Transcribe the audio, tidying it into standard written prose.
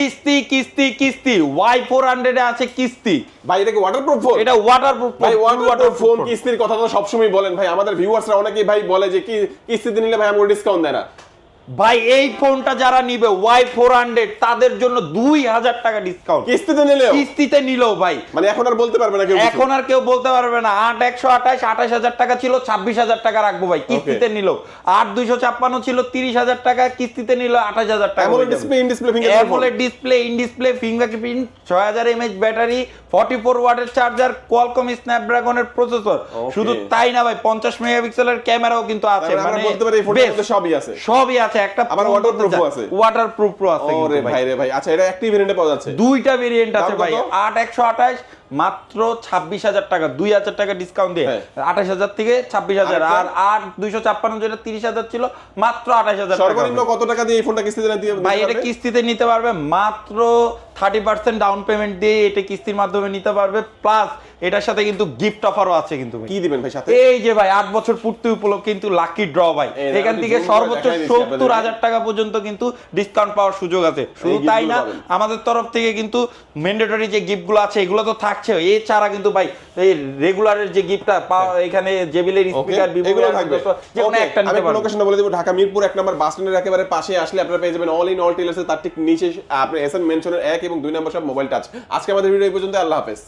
কিস্তি কিস্তি কিস্তি Y400 এ আছে কিস্তি। ভাই এটা কি ওয়াটারপ্রুফ ফোন? এটা ওয়াটারপ্রুফ ভাই ওয়াটারপ্রুফ ফোন কিস্তির কথা তো সবসময় বলেন ভাই, আমাদের ভিউয়ার্সরা অনেকেই ভাই বলে যে কি কিস্তিতে নিলে ভাই আমাকে ডিসকাউন্ট দেয় না। ভাই এই ফোনটা যারা নিবে Y400 তাদের জন্য 2000 টাকা ডিসকাউন্ট কিস্তিতে নিলেও? কিস্তিতে নিলেও ভাই, মানে এখন আর বলতে পারবে না কেউ? এখন আর কেউ বলতে পারবে না 8128 28000 টাকা ছিল 26000 টাকা রাখবো ভাই কিস্তিতে নিলেও। 8256 ছিল 30000 টাকা কিস্তিতে নিল 28000 টাকা। AMOLED display, in display fingerprint, AMOLED display, in display fingerprint, 6000 mAh battery, 44 ওয়াটের চার্জার, কোয়ালকম স্ন্যাপড্রাগনের প্রসেসর। শুধু তাই না ভাই 50 মেগাপিক্সেলের ক্যামেরাও কিন্তু আছে। মানে আমরা বলতে পারি এই ফোনের মধ্যে সবই আছে। সবই আছে, একটা আবার ওয়াটারপ্রুফও আছে। ওয়াটারপ্রুফও আছে ওরে ভাই রে ভাই, আচ্ছা এটা অ্যাক্টিভ ভেরিয়েন্টে পাওয়া যাচ্ছে? দুইটা ভেরিয়েন্ট আছে দাম ভাই। কত? 8128 মাত্র 26000 টাকা, 2000 টাকা ডিসকাউন্ট দিয়ে 28000 থেকে 26000। আর 8256 যেটা 30000 ছিল মাত্র 28000 টাকা। সর্বনিম্ন কত টাকা দিয়ে এই ফোনটা কিস্তিতে দিয়ে ভাই এটা কিস্তিতে নিতে পারবে মাত্র 30% ডাউন পেমেন্ট দিয়ে এটা কিস্তির মাধ্যমে নিতে পারবে। প্লাস এটার সাথে কিন্তু গিফট অফারও আছে কিন্তু ভাই। কি দিবেন ভাই সাথে? এই যে ভাই 8 বছর পূর্তি উপলক্ষে কিন্তু লাকি ড্র ভাই, এখান থেকে সর্বোচ্চ 70000 টাকা পর্যন্ত কিন্তু ডিসকাউন্ট পাওয়ার সুযোগ আছে। শুধু তাই না, আমাদের তরফ থেকে কিন্তু ম্যান্ডেটরি যে গিফটগুলো আছে এগুলো তো থাকছে, এছাড়া কিন্তু ভাই এই রেগুলারের যে গিফটটা পাওয়া এখানে জেবিলের স্পিকার এগুলো থাকবে। যে কোনো একটা নিতে পারবেন। লোকেশনটা বলে দেব, ঢাকা মিরপুর 1 নম্বর বাস স্ট্যান্ডের একেবারে পাশে আসলে আপনারা পেয়ে যাবেন অল ইন অল টেলার্সের তার ঠিক নিচে আপনি এসএন মেনশনের 1 এবং 2 নম্বর সব মোবাইল টাচ। আজকে আমাদের ভিডিও এই পর্যন্ত, আল্লাহ হাফেজ।